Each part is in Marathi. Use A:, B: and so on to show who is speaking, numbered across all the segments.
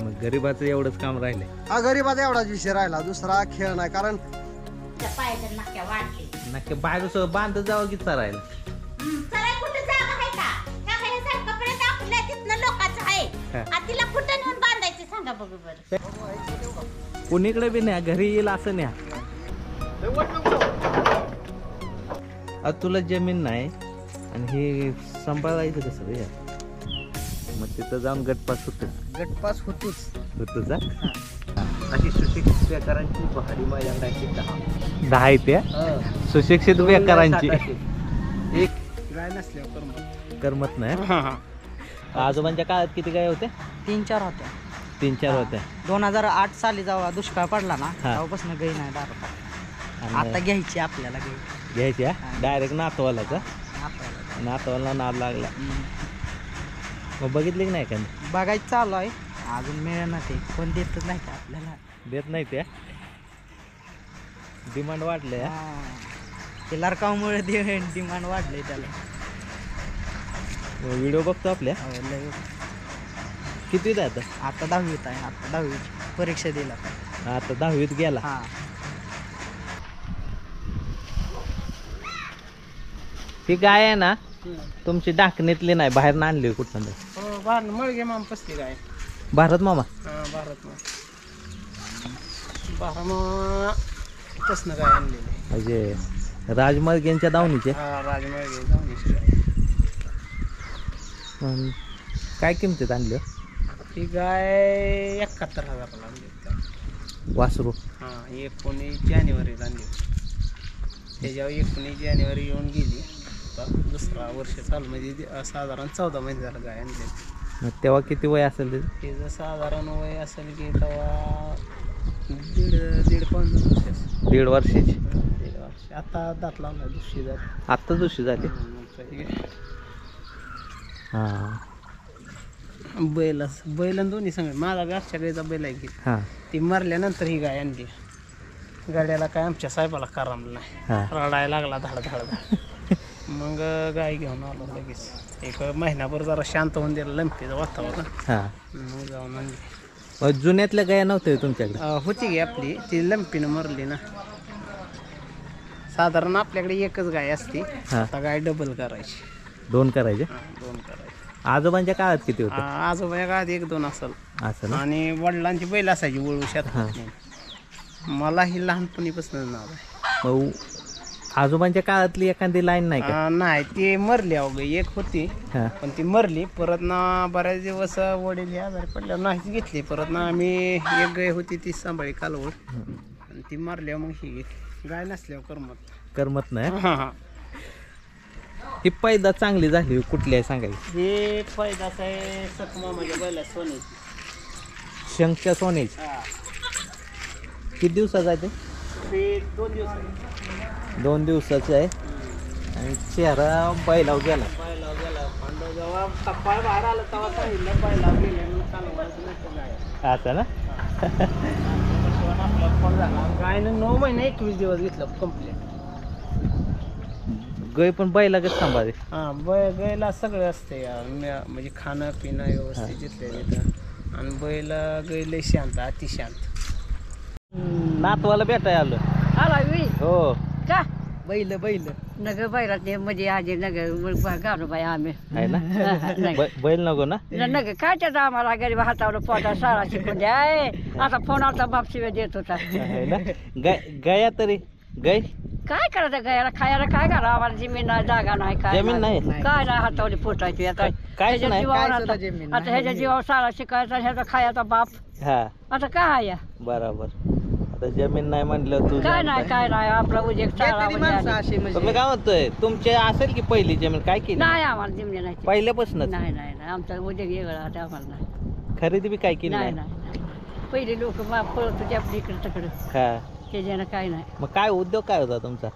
A: मग गरीबाचं एवढंच काम राहिलंय.
B: हा गरीबाचा एवढाच विषय राहिला, दुसरा खेळ नाही. कारण
A: नक्की बाहेर सगळं बांधत जावं की चरायला. कुणीकडे बी नाही, घरी येईल असं नाही. तुला जमीन नाही आणि हे सांभाळायचं कसं रे? मग तिथं जाऊन गटपास होतो.
B: गटपास होतोच.
A: अशी सुशिक्षित बेकारांची पहाडी माझ्याकडे 10 आहे. त्या सुशिक्षित बेकारांची एक
B: गाय नसल्यावर
A: करमत नाही. आजोबांच्या काळात किती गाय होत्या?
C: 3-4 होत्या.
A: 3-4 होत्या.
C: 2008 साली जेव्हा दुष्काळ पडला ना तेव्हापासून गाई नाही दारात. आता घ्यायची आपल्याला गाई.
A: घ्यायच्या डायरेक्ट नातवालाचा. नातवाला नाद लागला. मग बघितली की नाही का?
C: बघायचं चालू आहे, अजून मिळेना. ते कोण देतच नाही का आपल्याला?
A: देत नाही त्या. डिमांड वाढले.
C: ते लडकामुळे डिमांड वाढले त्याला.
A: व्हिडिओ बघतो आपल्या. कितीत आहे
C: आता 10वीत आहे. आता 10वीची परीक्षा दिला.
A: आता 10वीत गेला. ही गाय आहे ना तुमची डाकणीतली नाही, बाहेर आणली कुठं?
C: मळगे मामा पसली गाय.
A: भारत मामा.
C: भारत मामा कसं गाय आणलेली
A: म्हणजे राजमर्गेंच्या दावणीचे.
C: राजमर्गे दावणीची गाय.
A: काय किमतीत आणली
C: ही गाय? 71,000 आणली.
A: वासरू.
C: 19 जानेवारीला आणली. त्याच्यावर 19 जानेवारी येऊन गेली. दुसरा वर्ष चालू म्हणजे साधारण 14 महिने झालं गाय आणली.
A: तेव्हा किती वय असेल
C: त्याचं? साधारण वय असेल की तेव्हा 1.5
A: वर्षाची.
C: 1.5 वर्ष. आता दात लावला. दुसरी झाली.
A: आत्ता दुसरी झाली.
C: बैल दोन्ही सांग. माझा घरच्या गायचा बैल आहे की ती मरल्यानंतर ही गाय आणली. गाड्याला काय आमच्या साहेबाला करमलं नाही, रडायला लागला धाड. मग गाय घेऊन आलो लगेच. एक महिनाभर जरा शांत होऊन दिलं लंपीचं वातावरण. मग जाऊन आणली.
A: जुन्यातल्या गाया नव्हत्या तुमच्याकडे?
C: होती की आपली, ती लंपीनं मरली ना. साधारण आपल्याकडे एकच गाय असते. आता गाय डबल करायची.
A: 2 करायचे?
C: 2 करायचे.
A: आजोबांच्या काळात किती होते?
C: आजोबाच्या काळात 1-2 असेल. आणि वडिलांची बैल असायची वळूशात. मला ही लहानपणीपासून नाव आहे.
A: आजोबांच्या काळातली एखादी लाईन नाही का?
C: नाही, ती मरली. अवघ एक होती पण ती मरली. परत ना बऱ्याच दिवस वडील हे आजारी पडल्यावर नाहीच घेतली. परत ना आम्ही एक गाय होती ती सांभाळी कालवड, आणि ती मरल्यावर मग ही घेतली. गाय नसल्यावर करमत
A: नाही. ही पैदा चांगली झाली कुठली आहे सांगायची?
C: हे पैदाच आहे सकमामाच्या बैला सोन्याची.
A: शंखच्या सोन्याची. किती दिवसाचं आहे
C: ते? 2 दिवस.
A: 2 दिवसाचं आहे. आणि चेहरा बैलाव गेला.
C: पांडव जेव्हा कपाळ बाहेर आलं तेव्हा सांगितलं बैलाव गेले असं ना. आपला फोन झाला. गायनं 9 महिने 21 दिवस घेतलं कंप्लीट.
A: गाय पण बैला कसं सांभाळते?
C: गायला सगळं असते म्हणजे खाणं पिणं व्यवस्थित घेतले. आणि गाय लय शांत, अतिशांत.
A: नातवाला भेटायला आलो.
C: आला
A: हो
C: का? बैल नग बैला ते म्हणजे आजी नग घालू बाई आम्ही
A: आहे ना. बैल नको ना
C: नग काय त्याचा आम्हाला गरीब हातावर पोटा शाळा शिकून द्या. आता फोन आता बाप शिवाय देत होता.
A: गया तरी गाय
C: काय करायचं गायला खायला? काय करा? आम्हाला जमीन नाही, जागा नाही, काय
A: जमीन नाही.
C: काय नाही हातावली पोटायची. आता
A: ह्याच्या
C: जीवावर आता ह्याच्या जीवावर शाळा शिकायचा, ह्याचा खायचा बाप. आता काय आहे
A: बरोबर. आता जमीन नाही म्हणलं तू
C: काय नाही आपला उजेक चाळा.
A: मी काय म्हणतोय तुमचे असेल की पहिली जमीन? काय केली?
C: नाही आम्हाला जमीन नाही
A: पहिल्यापासून.
C: नाही आमचा उजेक वेगळा आता आम्हाला नाही.
A: खरेदी बी काय केली?
C: नाही. पहिले लोक पळत होते आपल्या इकडे तिकडे. त्याच्यानं काय नाही.
A: मग काय उद्योग काय होता तुमचा?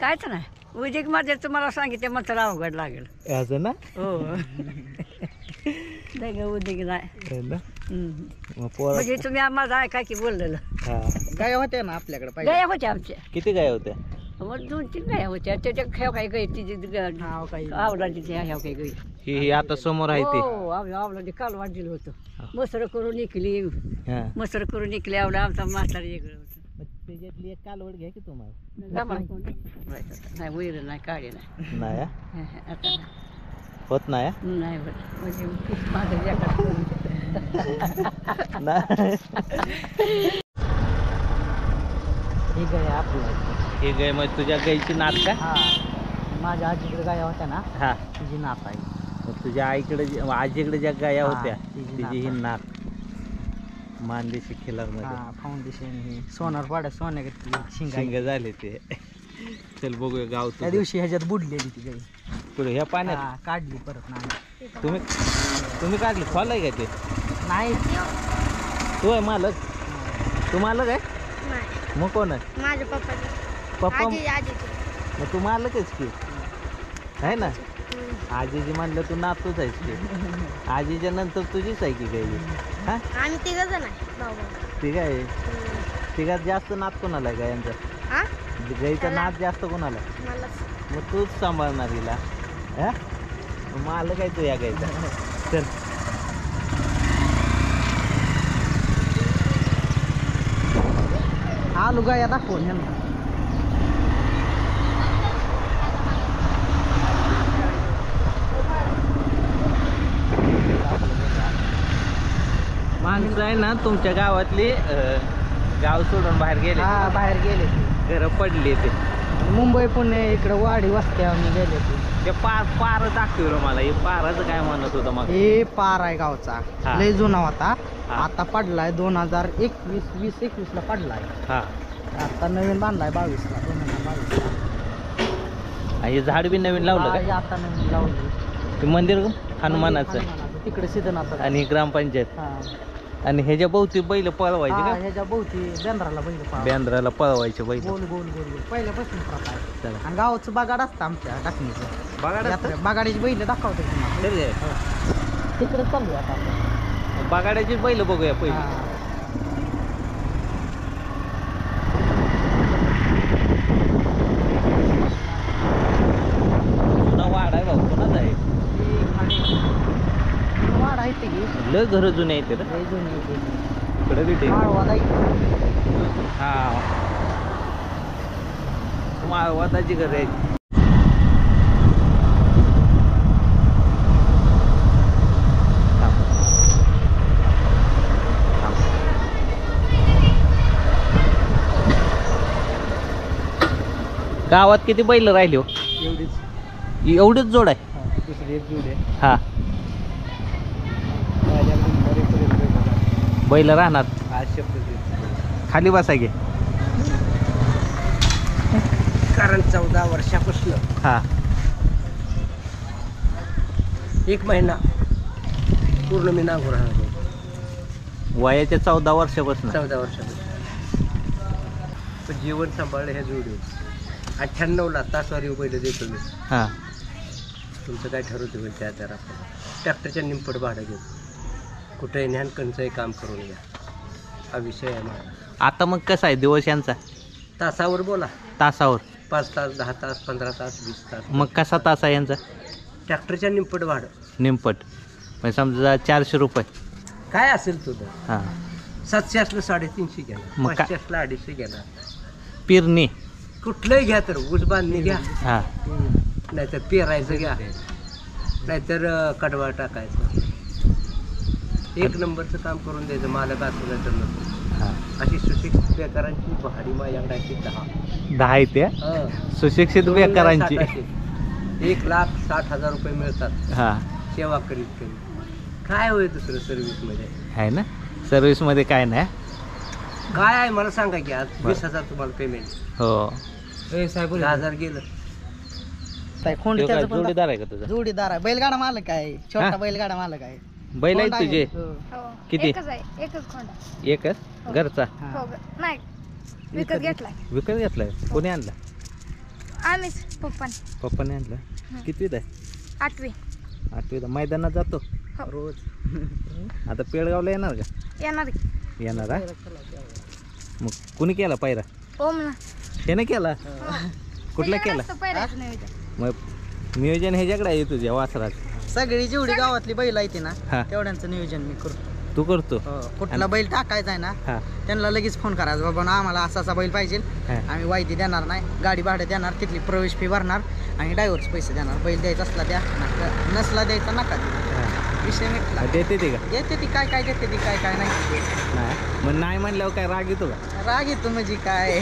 C: कायच नाही. उजेक मध्ये तुम्हाला सांगितले मग तर अवघड लागेल.
A: असं ना.
C: हो. उद्योग नाही म्हणजे तुम्ही माझं ऐका की बोललेलं.
B: गाय होत्या ना आपल्याकडे?
C: गाया होत्या आमच्या.
A: किती गाय होत्या?
D: मग 2-3 गाया होत्या त्याच्या ह्या काय गाई तिची आवडाची ह्या काय गाई
A: ही आता समोर आहे ते
D: हो आवडाची कालवाट दिलं होतं मसर करून निघली मसर करून निघली आवडा आमचा म्हातारी वेगळं होतं
A: त्याच्यातली एक कालवड घ्या की तुम्हाला
D: नाही वैर नाही काळे नाही
A: नाही
D: आता
A: होत नाही
D: नाही बरं म्हणजे माझं जगात
C: ही गाय आपलं
A: हे गाय मग तुझ्या गायची नात का
C: हा माझ्या आजीकडे गाया होत्या ना
A: हा
C: तिची नात आहे
A: मग तुझ्या आईकडे आजीकडे ज्या गाया
C: हा,
A: होत्या
C: तिची
A: तिची ही नात मानदेशी खिलार मध्ये
C: हा फाउंडेशन ही सोनार पाड्या सोन्या
A: शिंग झाले ते चल बघूया गाव
C: त्या दिवशी ह्याच्यात बुडलेली ती गाई
A: पुढे ह्या पाण्यात
C: हा, काढली परत नाही
A: तुम्ही काढली खोलाय का ते
C: नाही
A: तू आहे मालक तू मालक आहे मग कोण आहे
E: माझ्या
A: पप्पा
E: आजीचे
A: मग तू मालकच की आहे ना आजीजी म्हणलं तू नातूच आहेस की आजीच्या नंतर तुझीच आहे की गाई हा
E: आम्ही 3 जण आहे भाऊ भाऊ
A: ठीक आहे तिघात जास्त नात कोणाला आहे गायांचा
E: हा
A: गाईचा नात जास्त कोणाला आहे?
E: मला
A: मग तूच सांभाळणार हिला हा मालक आहे तू या गाईचा चल
C: आलू गाया दाखवून ह्यांना
A: माणसं आहे ना तुमच्या गावातली गाव सोडून बाहेर गेले
C: हा बाहेर गेले ते
A: घरं पडले ते
C: मुंबई पुणे इकडे वाडी वस्त्या मी गेले ते
A: पार दाखवलं मला हे पाराचं काय म्हणत होतं मग
C: हे पार आहे गावचा
A: हा.
C: लय जुना होता
A: हा.
C: आता पडलाय 2021 ला पडलाय
A: हा
C: आता नवीन बांधलाय 22 ला 2022 ला
A: हे झाड बी नवीन लावलं
C: हा,
A: का
C: हे आता नवीन लावलं
A: ते मंदिर हनुमानाचं
C: तिकडे सिद्धनाथ
A: आणि ग्रामपंचायत आणि ह्याच्या भोवती बैल पळवायचे का
C: ह्याच्या भोवती बेंद्राला बैल पाळावं.
A: बेंद्राला पळवायचे बैल
C: गोल गोल गोल गोल पहिल्यापासून प्रथा आहे
A: चला.
C: आणि गावचं बागाड असतं आमच्या टाकणीचं
A: बघा
C: यात्रा बागाडीची बैल दाखवते तुम्हाला तिकडे चालू आहे आता आपण.
A: बगाड्याची बैल बघूया पहिले
C: हा.
A: जुना वाडा आहे भाऊ कोणाचा आहे
C: ती खाली वाड आहे ती
A: लय घर जुने आहेत रे.
C: लय जुनी आहे ती.
A: इकडे तिथे
C: माळवा नाही.
A: हा माळवादाची घर आहेत गावात किती बैल राहिले हो एवढीच जोड आहे
C: दुसरी एक जोड आहे
A: हा बैल राहणार खाली बसा घे
C: कारण 14 वर्षापासून
A: हा
C: 1 महिना पूर्ण मी नांगूर राहतो
A: वयाच्या 14 वर्षापासून
C: 14 वर्षापासून पण जीवन सांभाळलं ह्या जोडी 98ला तासवारी बैल देतो मी
A: हा
C: तुमचं काय ठरवतो म्हणजे त्या आधार आपण ट्रॅक्टरच्या निंपट भाडं घेतो कुठेही न्यान कंचही काम करून घ्या हा विषय आहे माझा
A: आता मग कसा आहे दिवस यांचा
C: तासावर बोला
A: तासावर
C: 5 तास 10 तास 15 तास 20 तास
A: मग कसा तास आहे यांचा
C: ट्रॅक्टरच्या निंपट भाडं
A: निमपट म्हणजे समजा 400 रुपये
C: काय असेल तुझं
A: हा
C: 700 असलं 350 घेणार
A: मग काय?
C: 500 असलं 250 घेणार
A: पिरणी
C: कुठलंही घ्या तर ऊस बांधणी घ्या
A: हा
C: नाहीतर पेरायचं घ्या नाहीतर कडवा टाकायचं 1 नंबरचं काम करून द्यायचं मालक असलं तर नको
A: हा
C: अशी सुशिक्षित बेकारांची भाडी माझ्याकडे
A: 10 आहे त्या सुशिक्षित बेकारांची
C: 1,60,000 रुपये मिळतात
A: हा
C: सेवा करीत करीत काय होय दुसरं सर्व्हिसमध्ये
A: आहे ना सर्व्हिस मध्ये काय नाही
C: काय आहे मला सांगा की आज 20,000 तुम्हाला पेमेंट
A: हो
C: 10,000 गेलं
A: तो काय जोडीदार आहे का तुझा
C: जोडीदार आहे बैलगाडा मालक आहे छोटा
A: हा?
C: बैलगाडा मालक आहे
A: बैल आहेत तुझे
E: हो
A: किती?
E: एकच आहे एकच खोंडा
A: एकच घरचा
E: हो नाही विकत घेतलाय
A: विकत घेतलाय कोणी आणला
E: आम्हीच
A: पप्पाने आणला कितवीत आहे
E: 8वी
A: 8वीत मैदानात जातो
E: हो.
A: रोज आता पेडगावला येणार का
E: येणार
A: येणार हा मग कुणी केला पायरा
E: ओम ना
A: त्याने केला कुठला केला
E: पहिल्याच नियोजन.
A: मग नियोजन ह्याच्याकडे आहे तुझ्या वासरात
F: सगळी जेवढी गावातली बैल आहे ती ना
A: हा.
F: तेवढ्यांचं नियोजन मी करतो.
A: तू करतो
F: कुठला बैल टाकायचा आहे ना
A: हा
F: त्यांना लगेच फोन करायचा, बाबा ना आम्हाला असा असा बैल पाहिजे,
A: हा.
F: आम्ही वायदी देणार नाही, गाडी भाडं देणार, तिथली प्रवेश फी भरणार आणि ड्रायव्हरचे पैसे देणार. बैल द्यायचा असला द्या, नसला द्यायचा नका देऊ.
A: हा.
F: विषय मिटला.
A: देते ते का
F: देते ती काय काय देते ती काय काय नाही.
A: नाही मग नाही म्हणल्यावर काय राग येतो का
F: राग येतो म्हणजे काय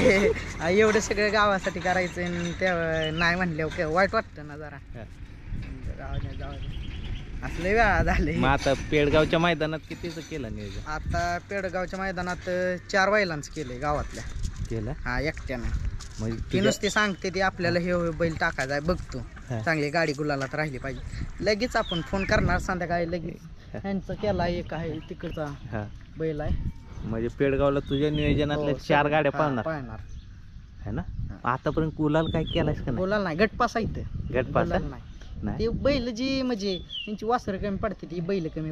F: एवढं सगळं गावासाठी करायचं आणि ते नाही म्हणल्यावर काय वाईट वाटतं ना जरा.
A: हा.
F: जाऊ द्या, जाऊ द्या. असले वेळा झाले.
A: मग आता पेडगावच्या मैदानात कितीच केलं नियोजन
F: आता पेडगावच्या मैदानात 4 बैलांचं केलंय गावातल्या.
A: केलं
F: हा एकट्यानं.
A: म्हणजे
F: ती
A: तुझ्या-
F: नुसती सांगते ती आपल्याला हे बैल टाकायचा आहे बघतो,
A: हा.
F: चांगली गाडी गुलालात राहिली पाहिजे. लगेच आपण फोन करणार संध्याकाळी लगेच.
A: हा.
F: ह्यांचं केला एक आहे तिकडचा
A: हा
F: बैल आहे.
A: म्हणजे पेडगावला तुझ्या नियोजनातल्या 4 गाड्या पाळणार
F: पाळणार.
A: है ना आतापर्यंत गुलाल काय केलायस का नाही
F: बोलायला नाही, गटपास आहे इथं.
A: गटपास
F: बोलायला
A: आहे?
F: नाही.
A: नाही
F: ते बैल जी म्हणजे त्यांची वासरं कमी पडते ती बैल कमी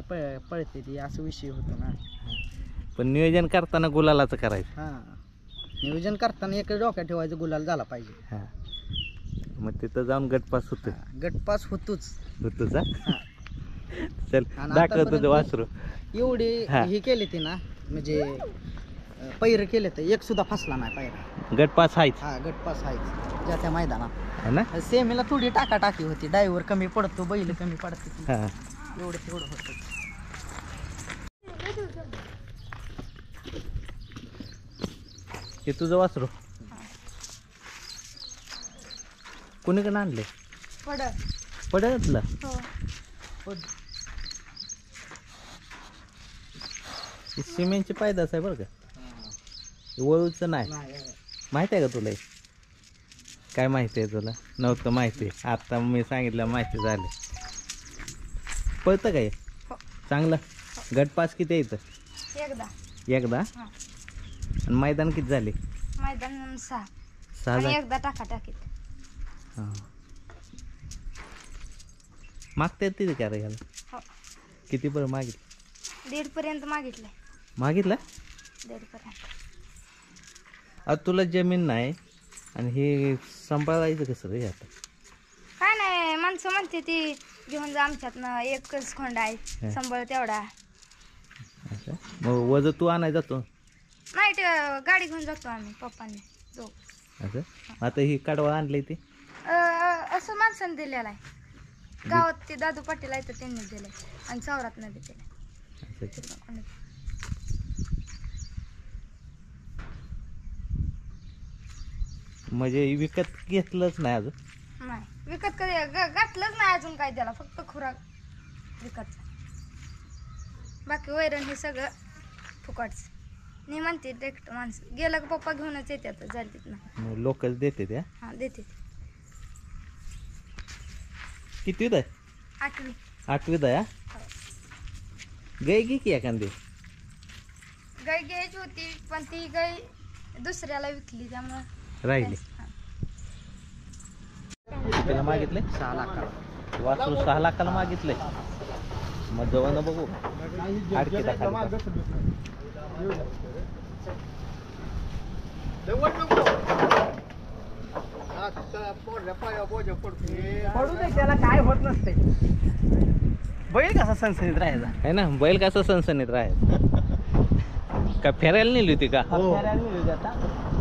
F: पळते ती असं विषय होतो ना.
A: पण नियोजन करताना गुलालाचं करायचं
F: हा नियोजन करताना एक डोक्यात ठेवायचं गुलाल झाला पाहिजे.
A: हा मग तिथं जाऊन गटपास होतं
F: गटपास होतोच.
A: तुझा
F: हा.
A: चल
F: आणि
A: दाखव तुझं
F: आतापर्यंत
A: वासरू
F: एवढी
A: हा.
F: हे केली ती ना म्हणजे पैर केले तर एक सुद्धा फसला नाही पैरा.
A: गटपास आहेच
F: हा गटपास आहेच ज्या त्या मैदानात.
A: है ना
F: सेमीला थोडी टाकाटाकी होती, ड्रायव्हर कमी पडतो, बैल कमी पडते ती.
A: हा
F: एवढं तेवढं होतं.
A: हे तुझं वासरू कोणीकडे आणले पडतला
E: हो.
A: सिमेंटची पायदास आहे बरं का वळूचं नाही माहिती आहे का तुला हे? काय माहिती आहे तुला नव्हतं माहिती आता मी सांगितलं माहिती झाली पळतं काय
E: हो.
A: चांगलं गटपास किती आहे इथं एकदा
E: हा.
A: आणि मैदान किती झाले
E: मैदान 6
A: 6
E: आणि
A: झाले
E: एकदा टाकीत.
A: हां मागता येते का रे याला
E: हो.
A: किती बरं मागितलं
E: 1.5 पर्यंत मागितलंय.
A: मागितलं
E: 1.5 पर्यंत.
A: आता तुला जमीन नाही आणि हे सांभाळायचं कसं रे आता
E: काय नाही माणसं म्हणते ती घेऊन जा आमच्यातनं एकच खोंड
A: हा.
E: आहे संबळ तेवढा.
A: असं मग वज तू आणाय जातो
E: नाही ते गाडी घेऊन जातो आम्ही पप्पांनी तो.
A: असं आता ही कडवा आणली ती
E: असं माणसाने दिलेला आहे गावात. ते दादू पाटील आहे तर त्यांनी दिलंय आणि चौरात नदी दिलंय.
A: असं म्हणजे विकत घेतलंच नाही अजून
E: नाही विकत कधी घातलंच नाही अजून काय त्याला, फक्त खुराक विकत. बाकी वैरण हे सगळं फुकटच. नाही म्हणते एकटं माणसं गेलं का पप्पा घेऊनच येतात झाली तिथनं.
A: लोकच देते त्या
E: हां देते.
A: कितवीत आहे
E: 8वी.
A: 8वीत आहे गाय घे की एखादी
E: गाय घ्यायची होती पण ती गाय दुसऱ्याला विकली त्यामुळं
A: राहिली
E: हां.
A: त्याला मागितले
F: 6 लाखाला.
A: वासरू 6 लाखाला मागितले मग जवळ बघू आडकी दाखल
C: पडू दे त्याला काय होत नसते. बैल कसा सणसणीत राहायचा.
A: आहे ना बैल कसं सणसणीत राहायचं का फिरायला नेली होती का
C: फेऱ्याला नेली होती आता.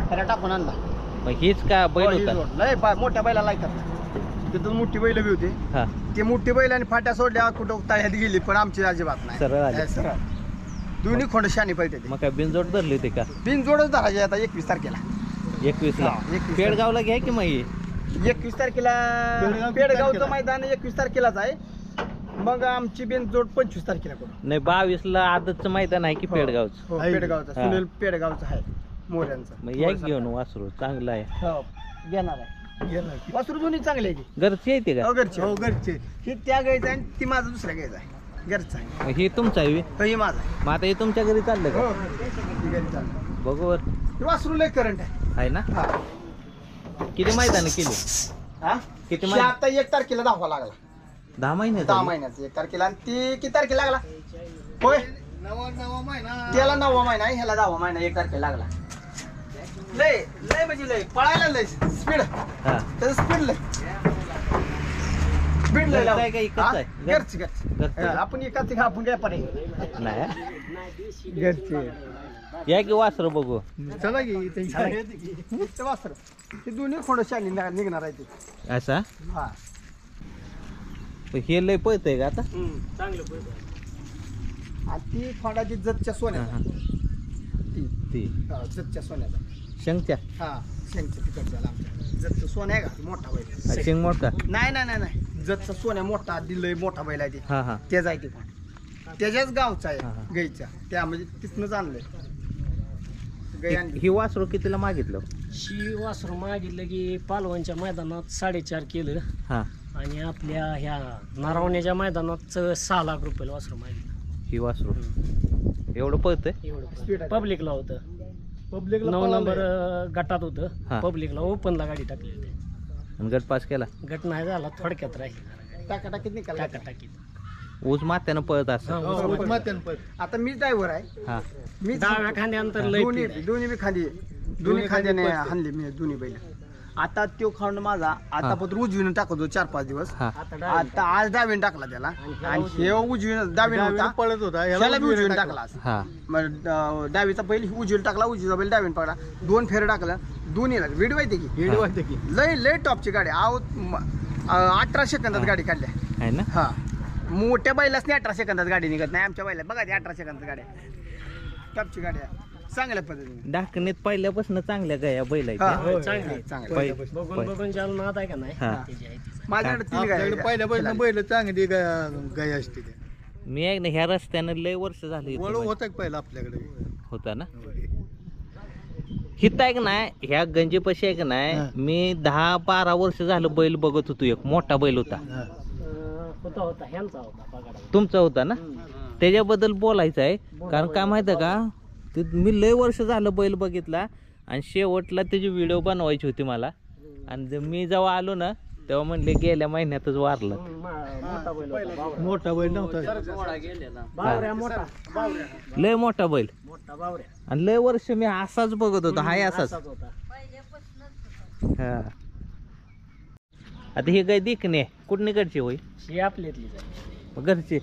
B: त्याला टाकून आणला.
A: मग हीच का बैल होता
B: लय मोठ्या बैला लागतात तिथून मोठी बैल बी होती.
A: हा
B: ती मोठी बैल आणि फाट्या सोडल्या कुठं तळ्यात गेली पण आमची अजिबात नाही.
A: सरळ आली.
B: सरळ. दोन्ही खोंड शानी पळते ते.
A: मग काय बिनजोड धरली होती का
B: बिनजोडच धरायचे आता 21 तारखेला.
A: 21 ला
B: 21
A: पेडगावला घ्या की मग ही
B: 21 तारखेला पेडगावचं मैदान 21 तारखेलाच आहे. मग आमची बिनजोड 25 तारखेला करू.
A: नाही 22 ला आदतचं मैदान आहे की पेडगावचं
B: हो पेडगावचं
A: हा.
B: सुनील पेडगावचं आहे मोऱ्यांचं.
A: मग या घेऊन वासरू चांगलं आहे
C: हो घेणार आहे.
B: वासरू दोन्ही चांगले आहे की.
A: घरची येते का
B: हो घरचे हो घरचे. ही त्या गायचं आहे आणि ती माझा दुसऱ्या गायचा आहे घरचा आहे.
A: मग ही तुमचं आहे
B: हो, ही माझा आहे.
A: मग आता हे तुमच्या घरी चाललं
B: हो
A: का
B: ही घरी चाललं.
A: बघू वर
B: हे वासरू लय करंट आहे.
A: आहे ना
B: हा
A: किती मैदान केली
B: हा
A: किती
B: ही
A: मैदान
B: आता 1 तारखेला दाखवा लागला.
A: 10 महिने
B: 10 महिन्याचं 1 तारखेला आणि ती किती तारखेला लागला होय त्याला 9वा महिना आहे ह्याला 10वा महिना 1 तारखेला लागला. लय लय म्हणजे लय पळायला लय स्पीड
A: हा
B: त्याचं स्पीड लय स्पीड लय
A: घरचं आहे का इकडचं
B: हा?
A: आहे?
B: घरची
A: घरचं
B: घरची
A: आहे.
B: आपण एकाच का आपण काय पाणी
A: नाही हा?
B: घरची
A: या की वासर बघू
B: चला की वासर ते दोन्ही खोड शाली निघणार आहे ते
A: असा
B: हा
A: हे लय पळतंय का आता
C: चांगलं पैसे
B: आणि ती खोडाची जतच्या
A: हा,
B: सोन्या
A: हा.
B: ती
A: ती
B: जतच्या सोन्याचा
A: शंकच्या
B: हा शेंगच्या तिकडच्या आमच्या जतचं सोन्या आहे का मोठा बैल
A: शिंग मोठा
B: नाही नाही नाही नाही जतचा सोन्या मोठा दिलंय मोठा बैल आहे ते
A: हा हा
B: तेच आहे ते पण त्याच्याच गावचा
A: हा, हा.
B: आहे गाईचा त्या म्हणजे तिथनंच आणलंय गाई आणली
A: ही वासरू कितीला मागितलं
C: शी वासरू मागितलं की पालवांच्या मैदानात 4.5 केलं
A: हा
C: आणि आपल्या ह्या नारावण्याच्या मैदानात 6 लाख रुपयाला वासरू मागितलं.
A: ही वासरू एवढं पळतंय
C: एवढं पब्लिकला होतं. 9 नंबर गटात
A: हा.
C: होतं. पब्लिकला ओपनला गाडी टाकली होती.
A: आणि गट पास केला
C: गट नाही झाला, थोडक्यात राहील
B: टाकाटाकीत निकाल
C: टाकीत.
A: ऊस मात्यानं पळत असं
B: आता मी ड्रायव्हर आहे
A: हा
B: मी
C: डाव्या खांद्यानंतर लय
B: दोन्ही
C: speed आहे.
B: दोन्ही बी खांदी दोन्ही खांद्याने हाणले मी दोन्ही बैल. आता तो खांड माझा आता पत्र उजवीनं टाकतो 4-5 दिवस.
A: हा
B: आता आज डावीने टाकला त्याला आणि हे उजवीनं डावीने होता पळत होता ह्याला बी उजवीने टाकला आज.
A: हा
B: मग डावीचा बैल उजवीने टाकला, उजवीचा बैल डावीने पकडला, 2 फेर टाकला दोन्हीला व्हिडिओ आहे की लय लय टॉपची गाडी 18 सेकंदात गाडी काढल्या
A: आहे ना
B: हा. मोठ्या बैलाच 18 सेकंदात गाडी निघत नाही, आमच्या बैला बघा 18 सेकंदात गाड्या टॉपची गाड्या चांगल्या पद्धतीने
A: डाकणीत पहिल्यापासून चांगल्या गाया बैल आहेत
B: हा,
A: त्या.
C: चांगली आहे.
B: चांगल्या
C: बघून बघून ज्याला नाद आहे का नाही
A: हा.
C: त्याची आहे ती.
B: माझ्याकडे 3 गाड्या
G: पहिल्या पहिल्या बैल चांगली गाय असते ते.
A: मी एक ना ह्या रस्त्यानं लय वर्ष झाली
G: वळू होतं का पहिलं आपल्याकडे
A: होता ना हित आहे का नाही ह्या गंजीपाशी आहे का नाही मी 10-12 वर्ष झालं बैल बघत होतो. एक मोठा बैल होता
C: होता ह्यांचा होता पगाडा.
A: तुमचा होता ना त्याच्याबद्दल बोलायचं आहे. कारण काय माहिती आहे का ते मी लय वर्ष झालं बैल बघितला आणि शेवटला त्याची व्हिडिओ बनवायची होती मला. आणि मी जेव्हा आलो ना तेव्हा म्हणले गेल्या महिन्यातच वारलं.
C: मोठा बैल होता, बावरा.
G: मोठा बैल नव्हता
C: बावऱ्या मोठा
A: लय मोठा बैल
C: मोठा बावऱ्या
A: आणि लय वर्ष मी असाच बघत होतो. हाय असाच
C: असाच होता.
A: हा आता हे गाय दिकणे कुठली कडची होई
C: ही आपल्यातलीच आहे.
A: घरची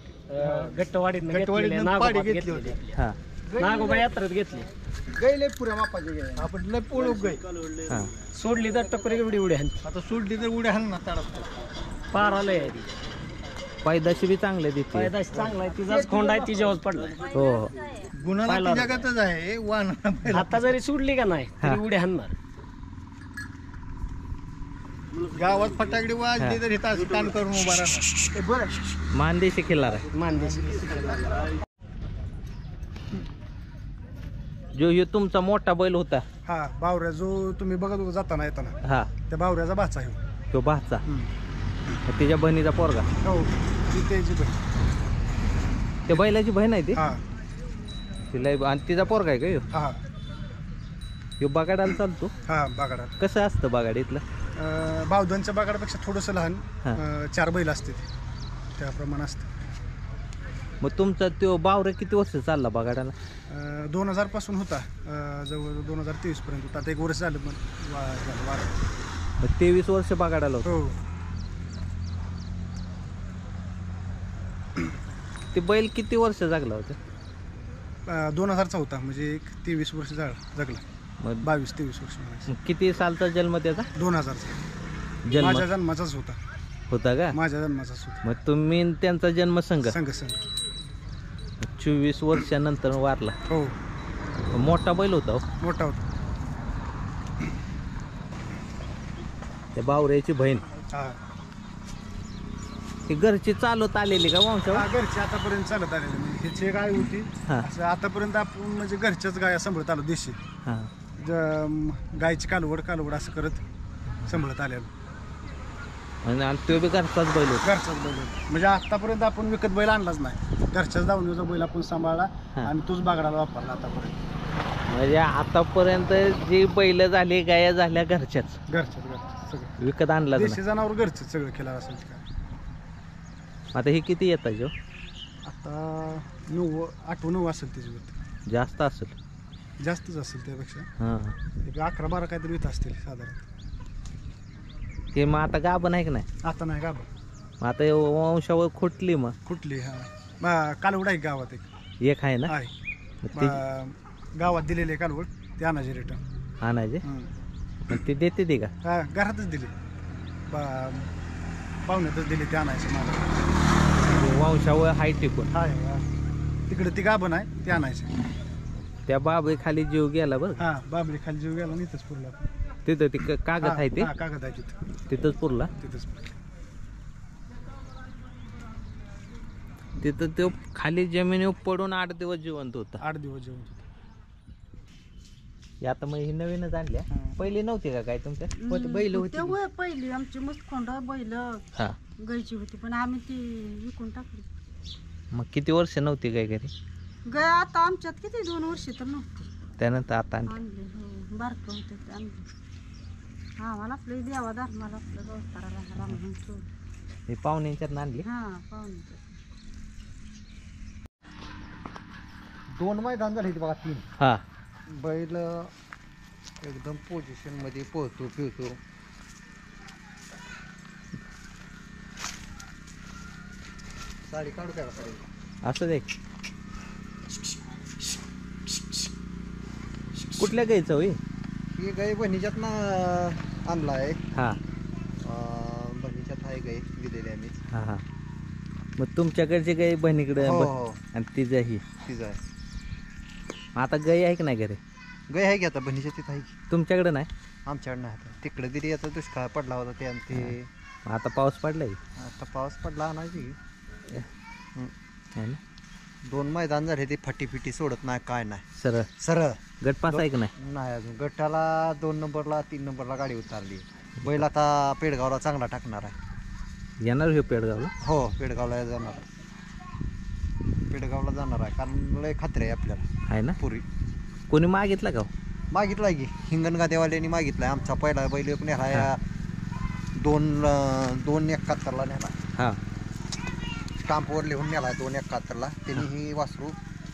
C: गट्टवाडीतनं
G: पाडी
C: घेतलेली,
G: घेतली होती.
C: नागोबात घेतलेली.
A: हा
C: नागोबा यात्रात घेतली.
B: गैले पुऱ्या मापाची गाय.
G: आपण लय पोळू गाय
A: हा
C: सोडली तर टपरी एवढी उड्या हाणते.
G: आता सोडली तर उड्या हाण ना ताडा
C: पार आलंय आहे ती.
A: पैदाशी बी चांगले देते.
C: पायदाशी चांगला आहे, तिचाच खोंड आहे, तिच्यावर पडलाय.
A: हो हो
G: गुन्हा
C: पाहिला
G: जगातच आहे वाहन
C: आता जरी सोडली का नाही तरी उड्या हाणणार.
G: गावात फटाकडी वाजली तर इथं असं कान करून उभा राहणार.
B: बरं
A: मानदेशी खिल्लार आहे
C: मानदेशी
A: जो ह्यो तुमचा मोठा बैल होता.
H: हा बावऱ्या जो तुम्ही बघत होता जाताना येताना
A: हा
H: त्या बावऱ्याचा भाचा आहे.
A: तो भाचा त्याच्या बहिणीचा पोरगा
H: हो ती त्याची बहीण.
A: त्या बैलाची बहीण आहे ती
H: हा
A: तिला आणि तिचा पोरगा आहे का ह्यो?
H: हा
A: ह्यो बागाडाला चालतो.
H: हा बागाडा.
A: कसं असतं बागाड इथलं
H: बावधनच्या बागाडापेक्षा थोडंसं लहान.
A: हा.
H: 4 बैल असते त्याप्रमाणे असतं.
A: मग तुमचा तो बावरा किती वर्ष चालला बागाडाला
H: 2000 पासून होता. जवळ 2023 पर्यंत होता. आता 1 वर्ष झालं पण वार.
A: मग 23 वर्ष बागाडाला होतं.
H: हो
A: ते बैल किती वर्ष जगला होता
H: 2000चा होता म्हणजे एक 23 वर्ष जगला.
A: मग
H: 22-23 वर्ष म्हणायचं.
A: मग किती सालचा जन्म त्याचा
H: 2000चा
A: जन्म
H: माझ्या जन्माचाच होता.
A: होता का
H: माझ्या जन्माचाच होता.
A: मग तुम्ही न त्यांचा जन्म संघ
H: संघ संघ
A: 24 वर्षानंतर वारला.
H: हो
A: मोठा बैल होता हो.
H: मोठा होता.
A: त्या बावऱ्याची बहीण
H: हा
A: ही घरची चालवत आलेली का वंशावर?
H: हा, घरची आतापर्यंत चालत आलेली म्हणजे ह्याची गाय होती.
A: हा.
H: असं आतापर्यंत आपण म्हणजे घरच्याच गाया सांभाळत आलो देशी.
A: हा
H: गायची कालवड असं करत सांभाळत आलेलो.
A: आणि तो बी घरचाच बैल होता.
H: घरचाच बैल होता. म्हणजे आतापर्यंत आपण विकत बैल आणलाच नाही. घरच्याच दावणीचा बैल आपण सांभाळला
A: हा.
H: आणि तोच बागडाला वापरला आतापर्यंत.
A: म्हणजे आतापर्यंत जी बैल झाली गाया झाल्या घरच्याच
H: घरच्याच सगळं
A: विकत आणला
H: देशी जनावर घरचं सगळं केलं असेल काय.
A: आता हे किती येतात जो
H: आता 8-9 असेल त्याच्यावरती.
A: जास्त असेल
H: जास्तच असेल त्यापेक्षा.
A: हां
H: एक 11-12 काहीतरी वित असतील साधारण.
A: ते मग आता गाभण आहे की नाही?
H: आता नाही का
A: मग आता हे वंशावळ खुटली मग
H: कुठली? हा कालवड आहे गावात
A: एक आहे ना?
H: आहे.
A: मग ते
H: गावात दिलेले कालवड ते आणायचे रिटर्न.
A: आणायचे मग ते देते ते का?
H: हा घरातच दिले, पाहुण्यातच दिले ते आणायचे मला.
A: वंशावळ हाय टिकून
H: हाय तिकडे ती गाभण आहे ते आणायचे.
A: त्या बाबी खाली जीव गेला बरं.
H: हा बाबरी खाली जीव गेला इथंच पुरला.
A: तिथं ते कागद आहे ते
H: कागद आहे
A: तिथंच पुरला. तिथं तो खाली जमिनीवर पडून 8 दिवस जिवंत होता.
H: 8 दिवस जेवण होतं.
A: आता मग ही नवीनच आणल्या. पहिली नव्हती का काय तुमच्या?
F: बैल होती.
D: पहिली आमची मस्त खोंड बैल
A: हा
D: गायची होती, पण आम्ही ती विकून टाकली.
A: मग किती वर्ष नव्हती काय घरी?
D: गाय आता आमच्यात किती 2 वर्ष तर नव्हती.
A: त्यानंतर आता आणली.
D: आणले हो, बारकं होते ते आणले. आम्हाला आपलं देवा धर्माला आपलं गवताराला रामधन सोड.
A: ही पाहुण्यांच्यात आणली.
D: हा पाहुणे
G: 2 मैदान झाले बघा 3.
A: हा
G: बैल एकदम पोझिशन मध्ये पोहतो फिरतो. साडी काढू त्याला पाहिजे.
A: असं दे. कुठल्या गायचं होई?
G: ही गाय बहिणीच्यात ना आणला आहे.
A: हा
G: बहिणीच्यात आहे गाय दिलेली आम्ही.
A: हा हा मग तुमच्याकडची गाय बहिणीकडे
G: हो हो
A: आणि तिचं ही
G: तीच आहे.
A: आता गाय आहे की नाही घरी?
G: गाय आहे की आता बहिणीच्या तिथं आहे की.
A: तुमच्याकडे नाही?
G: आमच्याकडे नाही आता. तिकडे दिली आता दुष्काळ पडला होता ते आणि ते
A: आता पाऊस पडलाय
G: आता पाऊस पडला आणायची.
A: है ना?
G: 2 मैदान झाले ते फटी फिटी सोडत नाही काय नाही.
A: सरळ
G: सरळ
A: गटपास आहे की नाही?
G: नाही अजून. गटाला 2 नंबरला 3 नंबरला गाडी उतारली. बैल आता पेडगावला चांगला टाकणार आहे.
A: येणार हे पेडगावला?
G: हो पेडगावला जाणार आहे. पेडगावला जाणार आहे कारण लय खात्री आहे आपल्याला
A: आहे ना?
G: पुरी.
A: कोणी मागितला का?
G: मागितलाय की हिंगणगादेवाल्यांनी मागितलाय. आमचा पहिला बैल नेला या 271ला नेला.
A: हा
G: स्टाम्पवर लिहून नेला 271ला. त्यांनी ही वासरू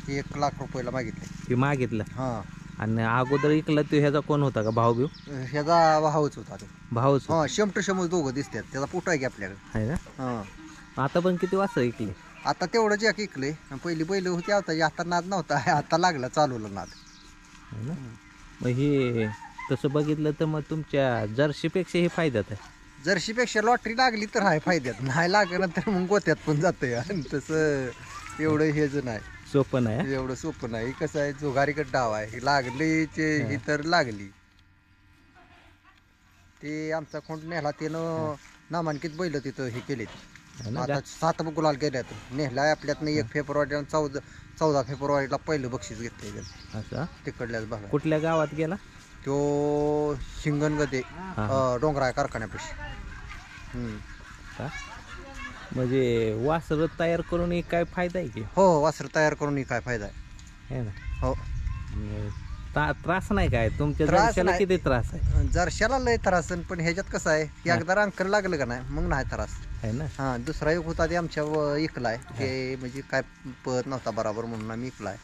G: 1 लाख रुपयाला मागितले.
A: ते मागितलं.
G: हां
A: आणि अगोदर इकला तो ह्याचा कोण होता का? भाऊ बिव?
G: ह्याचा भाऊच होता तो.
A: भाऊच
G: हां शम टू शमच दोघं दिसतात. त्याचा पोट आहे की आपल्याकडे.
A: आहे ना?
G: हां
A: आता पण किती वाजता ऐकले?
G: आता तेवढंच एक इकले. पहिली बैल होती आता नाद नव्हता. आता लागला चालवला नाद.
A: है ना? मग हे तसं बघितलं तर मग तुमच्या जर्सीपेक्षा हे फायद्यात आहे.
G: जर्शीपेक्षा लॉटरी लागली तर आहे फायद्यात. नाही लागलं तर मग गोत्यात पण जातंय. आणि तसं एवढं हेच नाही.
A: सोपं नाही.
G: एवढं सोपं नाही. कसं आहे जुगारीकडे डाव आहे. ही लागली ही तर लागली. ते आमचा खोंड नेला त्यानं नामांकित बैल तिथं हे केले. आता 7 गुलाल गेल्यात. नेहलाय आपल्यातनं 1 फेब्रुवारी आणि 14 फेब्रुवारीला पहिलं बक्षीस घेतलंय.
A: असं
G: तिकडल्याच भागात.
A: कुठल्या गावात गेला
G: तो? शिंगणगदे डोंगराळ कारखान्यापाशी.
A: का? म्हणजे वासर तयार करून काय फायदा आहे की?
G: हो वासर तयार करून काय फायदा आहे.
A: है ना?
G: हो
A: त्रास नाही काय तुमच्या
G: त्रास
A: जर्शाला?
G: नाही.
A: किती त्रास आहे?
G: जर्शाला लय त्रास पण ह्याच्यात कसं आहे एकदा रांकर लागलं का नाही मग नाही त्रास.
A: है ना?
G: हा दुसरा एक होता ते आमच्या इकलाय. ते म्हणजे काय पळत नव्हता बरोबर म्हणून आम्ही इकलाय.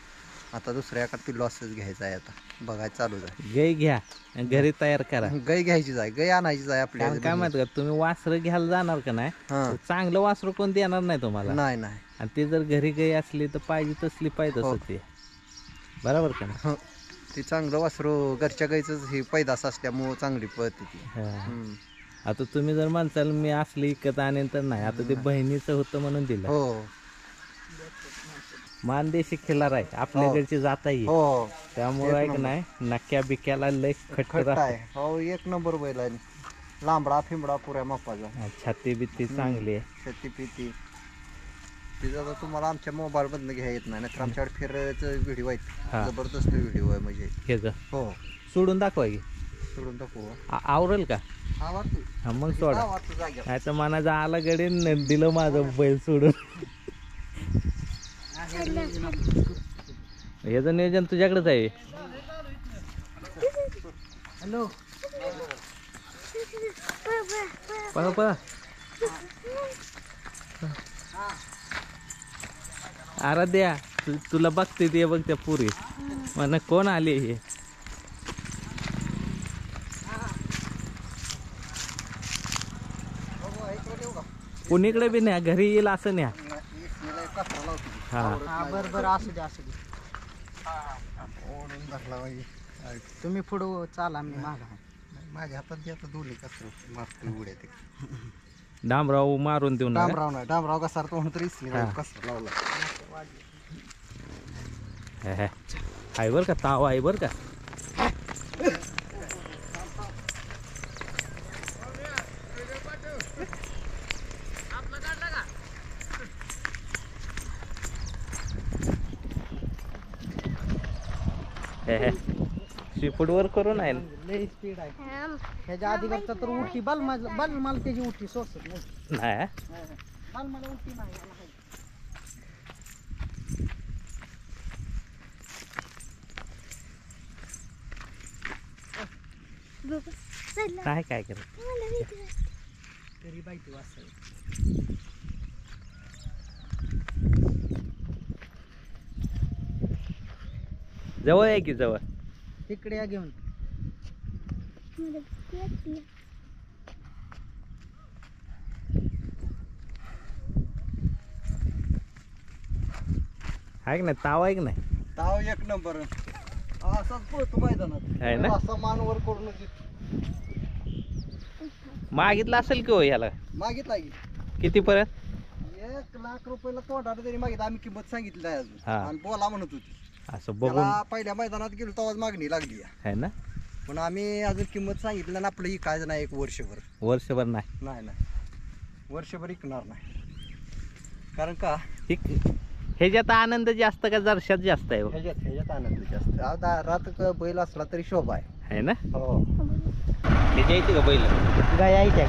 G: आता दुसऱ्या एका पिल्लू असंच घ्यायचं आहे. आता बघायचं चालूच आहे.
A: गाय घ्या आणि घरी तयार करा.
G: गाय घ्यायचीच आहे. गाय आणायचीच आहे आपल्याला.
A: काय माहित का तुम्ही वासर घ्यायला जाणार का नाही तर चांगलं वासर कोण देणार नाही तुम्हाला.
G: नाही नाही.
A: आणि ते जर घरी गाय असली तर पाहिजे तसली पाहिजे तसं ते. बरोबर का नाही?
G: ते चांगलं वासरू घरच्या गायच हे पैदास असल्यामुळं चांगली पळते ती.
A: आता तुम्ही जर म्हणसाल मी असली विकत आणेन तर नाही. आता ते बहिणीचं होतं म्हणून दिलं.
G: हो
A: मानदेशी खिलार आहे आपल्याकडची जात आहे.
G: हो
A: त्यामुळे ऐक नाही नक्या बिक्याला लय खट्ट
G: आहे. हो 1 नंबर बैल आहे. लांबडा फिंबडा पुऱ्या मापाचा.
A: छाती बित्ती चांगली आहे.
G: छाती पिती. तिथं आता तुम्हाला आमच्या मोबाईल मधनं घ्या येत नाही. तर आमच्याकडे फिरायचं व्हिडिओ आहेत. जबरदस्त व्हिडिओ आहे म्हणजे.
A: हेच
G: हो
A: सोडून दाखवा की.
G: सोडून दाखवू.
A: आवरेल का? हा मग सोडा. नाही तर मनाचा आला गडीन दिलं माझं बैल सोडून. याचं नियोजन तुझ्याकडेच आहे.
F: हॅलो
A: पहा पहा आराध्या तुला बघते ते बघ त्या पुरी. म्हण कोण आले हे कुणीकडे बी न्या घरी येईल असं न्या हा
F: बरं असू दे असू दे तुम्ही पुढं चाला मी मागा
G: माझ्या हातात जे आता दोन्ही कसं मारतो उड्या ते
A: डांबराव मारून देऊ नका
G: डांबराव नाही डांबराव कसा तो म्हणतो इसली कसं लावला
A: आहे बर का ताव आहे बर का शिपूड वर करून आहे
F: लय स्पीड आहे ह्याच्या आधी करता तर उठी बल मला त्याची उठी सोसत
A: नाही
F: बल मला उठी नाही
A: काय काय करत
F: तरी बायती वाचत
A: जवळ आहे की जवळ
F: तिकडे या घेऊन
A: आहे की नाही ताव आहे की नाही
G: ताव एक नंबर असाच पळतो मैदानात
A: आहे ना
G: असा मान वर करून
A: मागितलं असेल की हो याला
G: मागितला की
A: किती परत
G: 1,00,000 रुपयाला तोंडाला तरी मागितलं आम्ही किंमत सांगितली आहे अजून
A: हा.
G: आणि बोला म्हणत होती
A: असं बघून
G: त्याला पहिल्या मैदानात गेलो तेव्हाच मागणी लागली
A: आहे ना
G: पण आम्ही अजून किंमत सांगितली आणि आपलं इकायचं नाही एक वर्षभर
A: वर्षभर नाही
G: नाही वर्षभर इकणार नाही कारण का
A: ह्याच्यात आनंद जास्त का जरशात जास्त आहे हो?
G: ह्याच्यात आनंद जास्त दारात बैल असला तरी शोभा आहे
A: ना
G: हो
A: त्याच्या येते का बैल
F: गाय यायच्या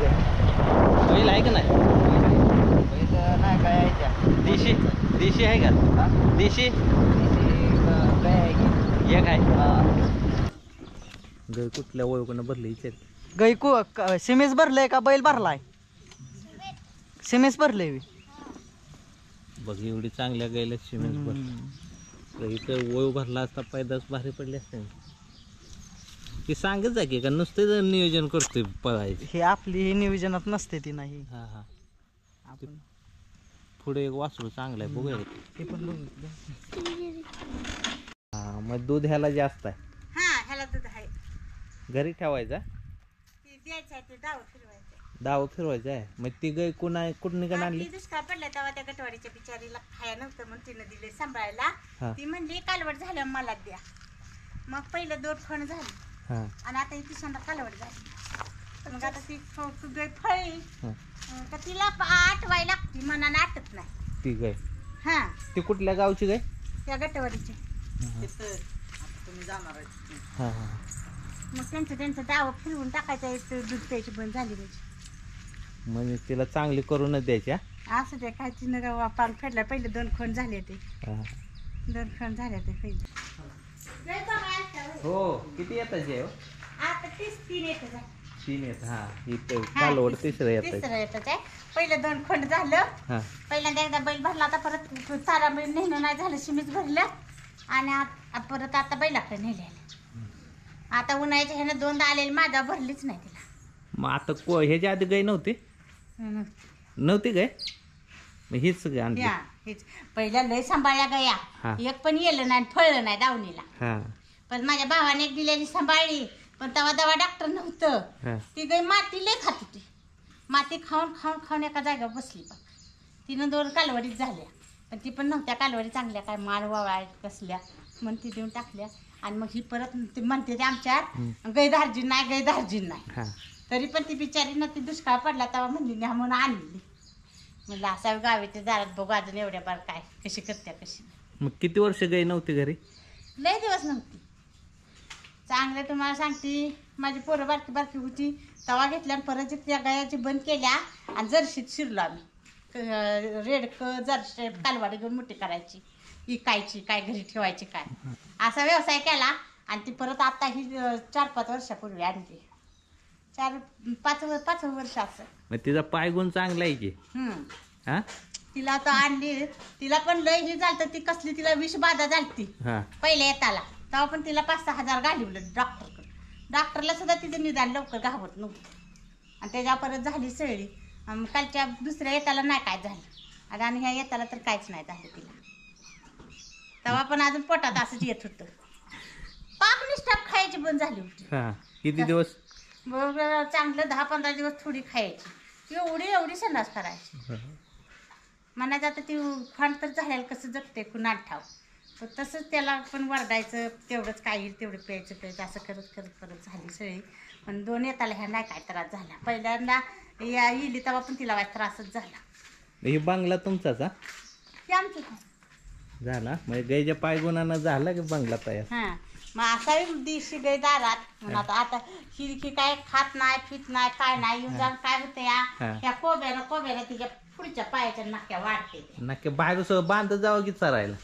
A: बैल आहे का नाही
F: बैल नाही गाय यायच्या
A: देशी देशी आहे का देशी
F: गाय आहे
A: एक आहे गाय कुठल्या ओळखून भरली विचार
F: गाय सिमेस भरलंय का बैल भरलाय सिमेस भरलंय
A: बघ एवढी चांगल्या गायला सिमेंट भर इथं ओळख भरला असता पैदास भारी पडले असते ती सांगत जा की का नुसते नियोजन करतोय पळायचे
F: हे आपली ही नियोजनात नसते ती नाही
A: हा हा आपण पुढे एक वासरू चांगलं आहे बघूया
F: ते पण बघू
A: हा मग दूध ह्याला जास्त आहे
I: हा ह्याला दूध आहे
A: घरी ठेवायचा
I: ती द्यायचं आहे ते डाव फिरवायचं
A: डाव फिरवायचा आहे मग ती गाय कुठून आणली
I: दुष्काळ पडला तेव्हा त्या गटवाडीच्या बिचारीला खाया नव्हतं म्हणून तिनं दिले सांभाळायला
A: हा.
I: ती म्हणली कालवड झालं मला द्या मग पहिलं 2 खण झाली
A: हा
I: आणि आता ही तिसऱ्यांदा कालवड झाली मग आता ती गाय फळी
A: हा.
I: का तिला आठवाय लागती मनानं आटत नाही
A: ती गाय
I: हा
A: ती कुठल्या गावची गाय
I: त्या गटवाडीची
F: तुम्ही जाणार आहे
A: हा हा
I: मग त्यांचं डाव फिरवून टाकायचं दूध प्यायची बंद झाली म्हणजे
A: म्हणजे तिला चांगली करूनच द्यायची
I: असं ते काय तिनं पान फेडला पहिले 2 खण झाले ते
A: हा
I: 2 खण झाले ते पहिले
A: हो किती येतात जे
I: आता 3 येतं
A: 3 येत हा इथं कालवड तिसरं येत
I: तिसरं येतं ते पहिलं 2 खंड झालं
A: हा
I: पहिल्यांदा एकदा बैल भरला आता परत चारा बैल नेहणं नाही झालं शिमीच भरलं आणि परत आता बैलाकडे नेले आता उन्हाळ्याच्या ह्यानं 2दा आलेली माझा भरलीच नाही तिला
A: मग आता ह्याच्या आधी गाय नव्हती नव्हती गाय मग हीच आणली
I: हेच पहिल्या लय सांभाळल्या
A: हा.
I: गया एक पण येलं नाही फळलं नाही दावणीला
A: हा
I: पण माझ्या भावाने एक दिलेली सांभाळली पण तेव्हा दवा डॉक्टर
A: हा.
I: नव्हतं ती गाय माती लय खात होती माती खाऊन खाऊन खाऊन एका जागेवर बसली बघ तिनं 2 कालवडीच झाल्या पण ती पण नव्हत्या कालवडी चांगल्या काय माळ वावळा कसल्या म्हणून ती देऊन टाकल्या आणि मग ही परत ती म्हणते ते आमच्यात गाय धार्जिन नाही
A: हा
I: तरी पण ती बिचारीनं ती दुष्काळ पडला तेव्हा म्हणली न्या म्हणून आणली म्हणलं असा गावीच्या दारात बघू अजून एवढ्या बार काय कशी करत्या कशी
A: मग किती वर्ष गाय नव्हती घरी
I: लय दिवस नव्हती चांगलं तुम्हाला सांगते माझी पोरं बारकी बारकी होती तवा घेतल्या आणि परत त्या गायाची बंद केल्या आणि जर्शीत शिरलो आम्ही रेडक जर्शी कालवाडी घेऊन मोठी करायची इकायची काय घरी ठेवायची काय असा व्यवसाय केला आणि ती परत आता ही 4-5 वर्षापूर्वी आणली 4-5 वर्ष असं
A: मग तिचा पाय गुण चांगला आहे की हा
I: तिला आता आणली तिला पण लय ही झालं ती कसली तिला विष बाधा झालती
A: हा
I: पहिल्या येताला तेव्हा पण तिला 5-6 हजार घालवलं डॉक्टरकडे. डॉक्टरला सुद्धा तिचं निदान लवकर घावत नव्हतं आणि त्याच्या परत झाली सळी. कालच्या दुसऱ्या येताला नाही काय झालं आणि ह्या येताला तर काहीच नाही झालं तिला. तेव्हा पण अजून पोटात असंच येत होतं. पाक निष्ठाप खायची बंद झाली होती.
A: किती दिवस?
I: बरोबर चांगलं 10-15 दिवस थोडी खायची. एवढी संडास करायची. म्हणायचं आता ती फांड तर झाल्याला कसं जगते कुणाला ठाव. तर तसंच त्याला पण वरडायचं, तेवढंच काय येईल तेवढं प्यायचं असं करत करत परत झाली सगळी. पण 2 येताला ह्या नाही काय त्रास झाला. पहिल्यांदा येली तेव्हा पण तिला वाईट त्रासच झाला.
A: हे बंगला तुमचाच?
I: हे आमचं
A: झाला म्हणजे गाईच्या पायगुणानं झाला की बंगला तयार?
I: हां मग असाही दिवशी गाय दारात म्हणून आता ही काय खात नाही फित नाही काय नाही. येऊन जाऊन काय होतं ह्या कोब्याला तिच्या पुढच्या पायाच्या नाक्या वाढते.
A: नक्की बाहेर सगळं बांधत जावं की चरायला?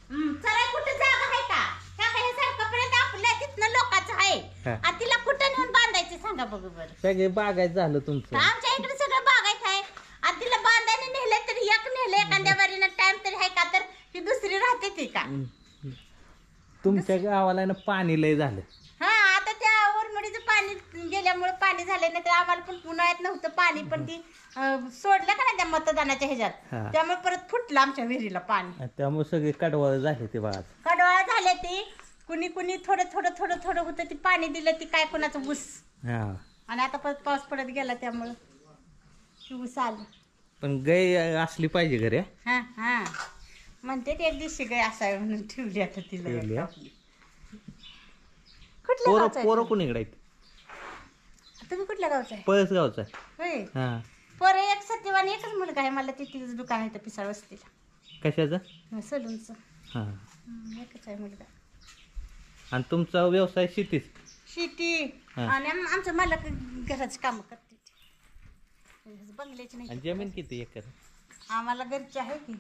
I: चराय कुठं जागा आहे का? ह्या सारखंपर्यंत आपल्या तिथनं लोकांचं आहे आणि तिला कुठं नेऊन बांधायचं सांगा बघू बरं.
A: सगळे बागायत झालं तुमचं?
I: आमच्या इकडे सगळं बागायत आहे आणि तिला बांधायला नेलं तरी एक नेलं एखाद्या बारीनं टाइम तरी आहे का तर ही दुसरी राहते ती का?
A: तुमच्या गावाला ना पाणी लय झालं.
I: हा आता त्या वरमडीचं पाणी गेल्यामुळे पाणी झालं नाही तर आम्हाला पण उन्हाळ्यात नव्हतं पाणी. पण ती सोडलं का ना त्या मतदानाच्या ह्याच्यात त्यामुळे परत फुटलं आमच्या विहिरीला पाणी.
A: त्यामुळे सगळे कडवाळ झाले ते बाळा.
I: कडवाळ झाले ती. कुणी थोडं होतं ती पाणी दिलं ती काय कोणाचं ऊस. आणि आता परत पाऊस पडत गेला त्यामुळं ऊस आलं.
A: पण गाय असली पाहिजे घरी.
I: हा म्हणते ते एक दिवशी गाय असावी म्हणून ठेवली आता तिला.
A: पोरं कोणीकडे आहेत?
I: तुम्ही कुठल्या गावचा आहे?
A: पळस गावचा
I: होय.
A: हा
I: पोरं एक सत्यवान एकच मुलगा आहे मला. तिथं दुकान आहे पिसाळ वस्तीला.
A: कशाचं?
I: सलूनचं.
A: हा
I: एकच आहे मुलगा.
A: आणि तुमचा व्यवसाय शेतीच?
I: शेती आणि आमचं मालक घराची कामं करते. बंगल्याची नाही.
A: जमीन किती एकर?
I: आम्हाला घरची आहे की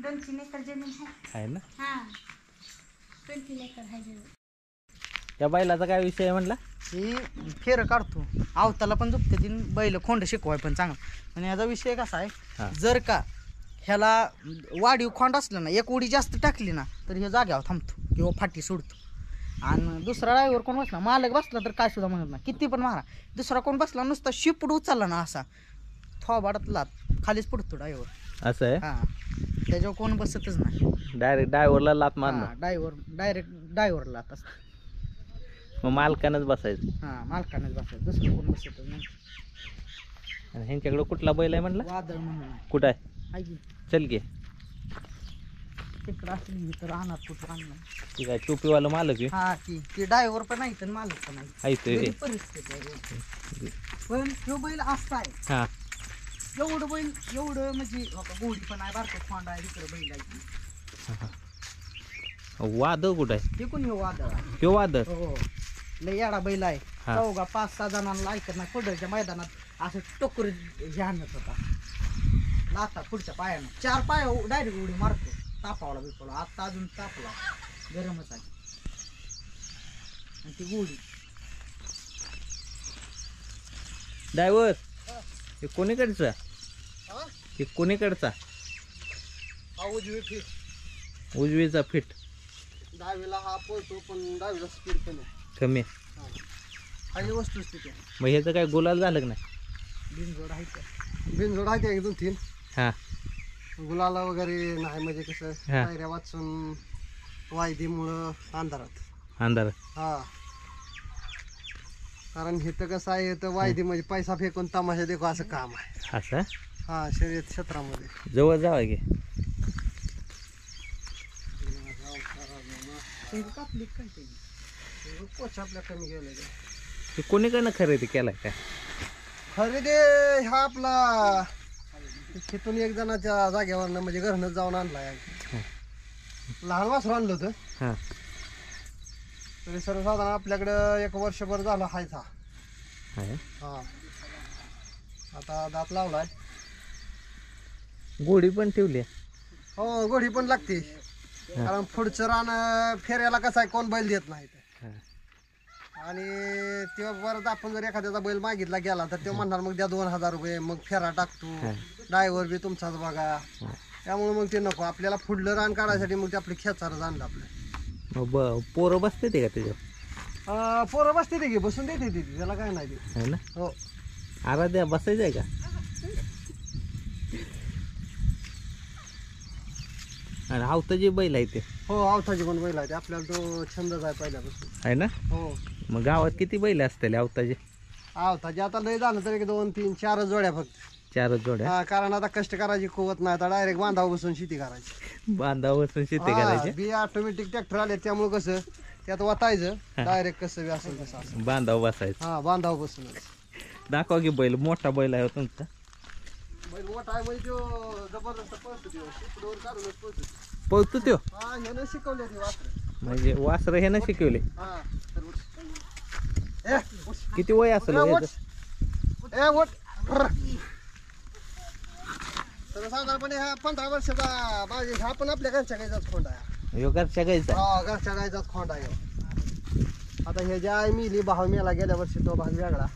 I: 2-3 एकर जमीन
A: आहे ना?
I: हा 2-3 एकर आहे जमीन.
A: त्या बैलाचा काय विषय आहे म्हणला?
F: ही फेरं काढतो आवताला पण झोपते ती बैल खोंड शिकवाय पण चांगला. आणि याचा विषय कसा आहे जर का ह्याला वाढीव खोंड असलं ना एक उडी जास्त टाकली ना तर हे जाग्यावर थांबतो किंवा फाटी सोडतो. आणि दुसरा ड्रायव्हर कोण बसला मालक बसला तर काय सुद्धा म्हणत नाही किती पण मारा. दुसरा कोण बसला नुसता शिपड उचलला ना असा थोबाडात लात खालीच पडतो ड्रायव्हर.
A: असं आहे?
F: हां त्याच्यावर कोण बसतच नाही.
A: डायरेक्ट ड्रायव्हरला लात मारणं?
F: डायरेक्ट ड्रायव्हरला लात असतं.
A: मग मालकानंच बसायचं?
F: हां मालकानंच बसायचं दुसरं कोण बसतच नाही.
A: आणि ह्यांच्याकडे कुठला बैल आहे म्हणला?
F: वादळ म्हणून
A: कुठं आहे? चल घे
F: तिकडं असली तर राहणार कुठं आणलं.
A: ठीक आहे. टोपीवाला मालक आहे?
F: हा ती ड्रायव्हर पण नाही तर मालक पण नाही. परिस्थिती आहे पण तो बैल असा आहे.
A: हा
F: एवढं बैल एवढं म्हणजे गोडी पण आहे बारका खोंड आहे इकडं बैल आहे.
A: वादळ कुठं आहे?
F: ते कोण हे वादळ?
A: हे वादळ?
F: हो लय येडा बैल आहे. चौघा 5-6 जणांना ऐकत नाही. पडळच्या मैदानात असं टोकर हे आणत होता लाथा पुढच्या पायानं 4 पाय डायरेक्ट उडी मारतो. तापावला बिपावला आता अजून तापला गरमच आहे. आणि ती गोडी
A: ड्रायव्हर हे कोणीकडचा? हे कोणीकडचा?
B: उजवी फिट.
A: उजवीचा फिट.
B: डावीला हा पळतो पण डावीला स्पीड
A: कमी
B: आणि वस्तू स्थिती.
A: मग ह्याचं काय गुलाल झालं का नाही?
F: बिनजोड आहे का?
B: बिनजोड आहे ते 1-2-3.
A: हा
B: गुलाला वगैरे नाही म्हणजे कसं पायऱ्या वाचून वायदीमुळं अंधारात. हा कारण हे तर कसं आहे तर वायदी म्हणजे पैसा फेकून तमाशा देखो असं काम आहे.
A: असं?
B: हा शर्यत क्षेत्रामध्ये.
A: जवळ जावा घे.
B: पोच आपल्या कमी गेले.
A: ते कोणीकडनं खरेदी केलाय काय?
B: खरेदी हा आपला तिथून एक जणाच्या जागेवरनं म्हणजे घरनं जाऊन आणलाय. लहान वासरू आणलं होतं तरी सर्वसाधारण आपल्याकडं 1 वर्षभर झालं हायचा. हा आता दात लावलाय.
A: गोडी पण ठेवली?
B: हो गोडी पण लागते कारण पुढचं रान फेऱ्याला कसं आहे कोण बैल देत नाही. आणि तेव्हा परत आपण जर एखाद्याचा बैल मागितला गेला तर ते म्हणणार मग द्या 2000 रुपये मग फेरा टाकतो. ड्रायव्हर बी तुमचाच बघा. त्यामुळे मग ते नको आपल्याला पुढलं रान काढायसाठी मग ते आपले खेचारच आणलं आपलं.
A: मग पोरं बसते ते का त्याच्यावर?
B: पोरं बसते ते घे, बसून देते ती, त्याला काय नाही ते.
A: आहे ना?
B: हो.
A: आराध्या बसायचं आहे का? आणि आवताची बैल आहे ते?
B: हो, आवताची पण बैल आहे ते. आपल्याला तो छंदच आहे पहिल्यापासून.
A: आहे ना?
B: हो.
A: मग गावात किती बैल असतील आवताचे?
B: आवताची आता लय झालं तर 2 3 4 जोड्या फक्त.
A: 4 जोड्या?
B: हा, कारण आता कष्ट करायची कुवत नाही, आता डायरेक्ट बांधावर बसून शेती करायची.
A: बांधावर बसून शेती करायची?
B: बी ऑटोमॅटिक ट्रॅक्टर आले त्यामुळे कसं त्यात वाटायचं डायरेक्ट, कसं बी असेल तसं असं.
A: बांधावर बसायचं?
B: हा, बांधावर बसूनच.
A: दाखवा की बैल, मोठा बैल आहे तुमचा.
B: बैल मोठा आहे म्हणजे तो जबरदस्त पळतो, तो शिपडीवर काढूनच पळतो.
A: पळतो त्यो?
B: हा, ह्यानं शिकवले ते वासरं.
A: म्हणजे वासर हे ना शिकवले?
B: हा.
A: किती वय असेल याचं?
B: तर साधारणपणे हा 15 वर्षाचा माझे, हा पण आपल्या घरच्या गायचाच खोंड आहे.
A: ह्यो घरच्या गाईचा?
B: हा, घरच्या गायचाच खोंड आहे. आता हे ज्या आई मिली, भाव मेला गेल्या वर्षी, तो भाग वेगळा.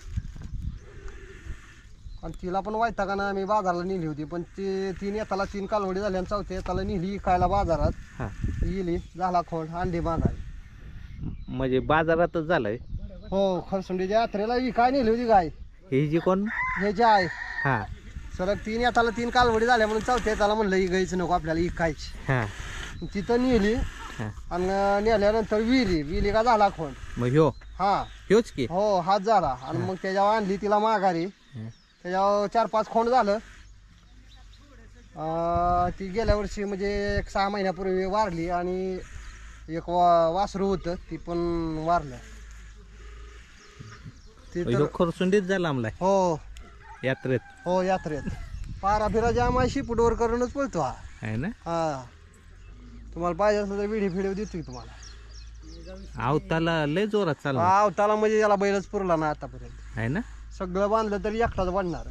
B: आणि तिला पण वाईटा का ना, आम्ही बाजारला नेली होती, पण ती 3 येताला 3 कालवडी झाली आणि 4थ्या येताला नेली विकायला बाजारात. गेली, झाला खोंड, अंडी बांधायला.
A: म्हणजे बाजारातच झालंय?
B: हो, खरसुंडीच्या यात्रेला विकाय नेली होती गाय.
A: ही जी कोण?
B: हे जे आहे.
A: हा.
B: सरक 3 येताला 3 कालवडी झाल्या म्हणून 4थ्या येताला म्हणलं ही गायच नको आपल्याला विकायची.
A: हा.
B: तिथं नेली आणि नेल्यानंतर विली का झाला खोंड.
A: मग ह्यो?
B: हा,
A: ह्योच की?
B: हो, हात झाला. आणि मग त्याच्यावर आणली तिला माघारी. त्याच्यावर 4-5 खोंड झालं. ती गेल्या वर्षी म्हणजे 6 महिन्यापूर्वी वारली. आणि एक वासरू होतं, ती पण वारलं.
A: खरसुंडीत झाला आमला?
B: हो,
A: यात्रेत?
B: हो, यात्रेत. पारा फिरा जाम आहे, शिपूटवर करूनच पळतो हा.
A: आहे ना?
B: हा, तुम्हाला पाहिजे असलं तर व्हिडिओ देतो की तुम्हाला.
A: आवताला लय जोरात चालला?
B: आवताला म्हणजे याला बैलच पुरला ना आतापर्यंत.
A: आहे ना?
B: सगळं बांधलं तरी एकटाच वाढणार.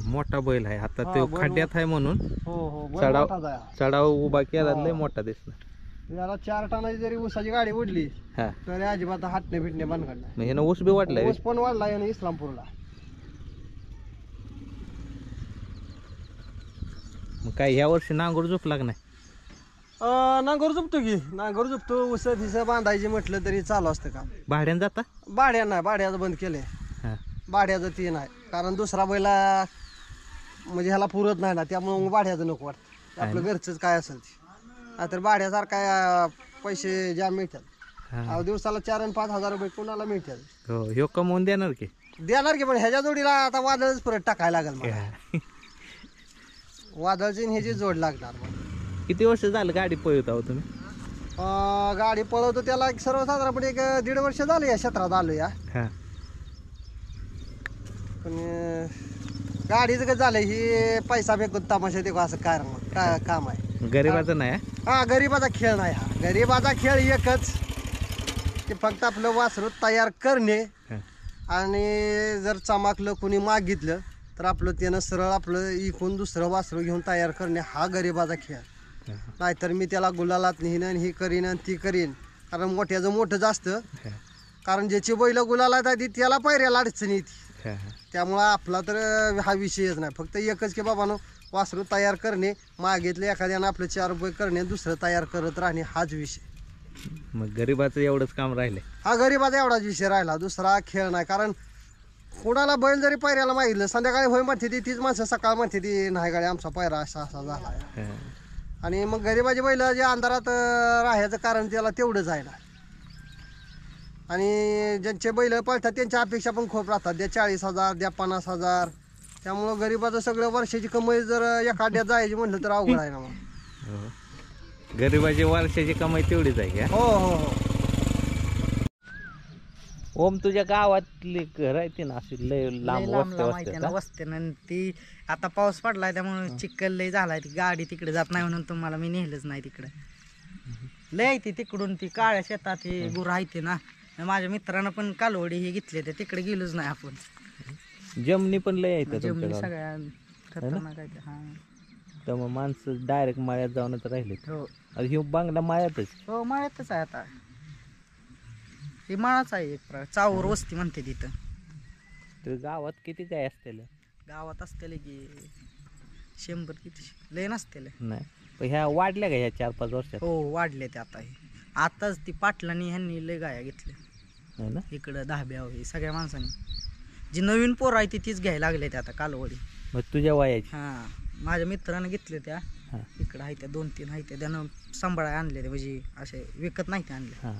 A: मोठा बैल आहे. आता तो खड्ड्यात आहे म्हणून
B: हो,
A: चढाव उभा केला, लय मोठा दिसला.
B: याला 4 टनाची जरी ऊसाची गाडी उडली तरी अजिबात हाटणे फिटणे बनकड नाही.
A: ह्यानं ऊस बी वाढलाय?
B: ऊस पण वाढला यानं इस्लामपूरला.
A: मग काय ह्या वर्षी नांगोर झोपला का नाही?
B: नांगोर झोपतो की, नांगोर झोपतो. ऊस फिस बांधायची म्हटलं तरी चालू असतं काम.
A: भाड्यानं जाता?
B: भाड्या नाही, भाड्याचं बंद केलंय. भाड्याचं ती नाही, कारण दुसरा बैला म्हणजे ह्याला पुरत नाही ना, त्यामुळे मग भाड्याचं नको वाटतं. आपलं घरचंच काय असेल ते. तर भाड्यासारखा पैसे ज्या मिळतात, दिवसाला 4 आणि 5 हजार रुपये कोणाला मिळतात.
A: हो, ह्यो कमवून देणार की?
B: देणार की, पण ह्याच्या जोडीला आता वादळच परत टाकायला लागेल मला. वादळची ह्याची जोड लागणार.
A: किती वर्ष झालं गाडी पळवत आहो तुम्ही?
B: गाडी पळवतो त्याला सर्वसाधारणपणे 1.5 वर्ष झालं या क्षेत्रात आलो या. पण गाडीचं कसं झालं, ही पैसा फेकून तमाशा देखो असं काम आहे.
A: गरीबाचं नाही?
B: हा, गरीबाचा खेळ नाही हा. गरीबाचा खेळ एकच की फक्त आपलं वासरू तयार करणे, आणि जर चमाकलं कुणी मागितलं तर आपलं त्यानं सरळ आपलं इकून दुसरं वासरू घेऊन तयार करणे, हा गरीबाचा खेळ. नाहीतर मी त्याला गुलालात नेईन आणि ही करीन आणि ती करीन, कारण मोठ्याचं मोठंच असतं. कारण ज्याची बैल गुलालात आहे त्याला पायऱ्याला अडचणी येते. त्यामुळं आपला तर हा विषयच नाही. फक्त एकच की बाबानो, वासरू तयार करणे, मागितले एखाद्यानं आपलं 4 रुपये करणे, दुसरं तयार करत राहणे, हाच विषय.
A: मग गरीबाचं एवढंच काम राहिले?
B: हा, गरीबाचा एवढाच विषय राहिला, दुसरा खेळ नाही. कारण कोणाला बैल जरी पायऱ्याला मागितलं, संध्याकाळी होय म्हणते ती, तीच माणसं सकाळ म्हणते ती नाही गाडी आमचा पायरा असा झाला. आणि मग गरीबाची बैल जे अंधारात राहायचं कारण त्याला तेवढंच आहे ना. आणि ज्यांचे बैल पळतात त्यांच्या अपेक्षा पण खूप राहतात, द्या 40,000, द्या 50,000. त्यामुळं गरीबाचं सगळं वर्षाची कमाई जर एखाद्यात जायची म्हटलं तर अवघड आहे ना. मग
A: गरीबाची वर्षाची कमाई तेवढीच आहे का?
B: हो हो हो.
A: ओम, तुझ्या गावातली घर आहे ती ना अशी लय लांब
F: वस्ते ना. ती आता पाऊस पडलाय त्यामुळे चिखल लय झालाय, ती गाडी तिकडे जात नाही म्हणून तुम्हाला मी नेलंच नाही तिकडे. लय ती तिकडून ती काळ्या शेतात हे गुर आहे ना. माझ्या मित्रानं पण कालवडी हे घेतले, ते तिकडे गेलोच नाही आपण.
A: जमनी पण लय आहे
F: जमनी सगळ्या खतरनाक आहे.
A: त्यामुळे माणसं डायरेक्ट माळ्यात जाऊनच राहिले.
F: हो,
A: हे बांगला माळ्यातच?
F: हो, माळ्यातच आहे. आता हे माळाच आहे एक प्रकार, चावूर वस्ती म्हणते तिथं.
A: तर गावात किती गाय असतील?
F: गावात असतील की 100 किती लय नसते लय.
A: नाही पण ह्या वाढल्या का ह्या 4-5 वर्षात?
F: हो वाढले ते आता. हे आताच ती पाटलांनी ह्यांनी लय गाया घेतल्या
A: है ना.
F: इकडं दहाब्या हे सगळ्या माणसांनी. जी नवीन पोरं आहे ती तीच घ्यायला लागले ते आता कालवडी.
A: मग तुझ्या वयाची?
F: हा माझ्या मित्रानं घेतले त्या
A: हा.
F: इकडं आहे त्या 2-3 आहे त्या त्यानं सांभाळाय आणले ते म्हणजे असे विकत नाही ते आणले.
A: हा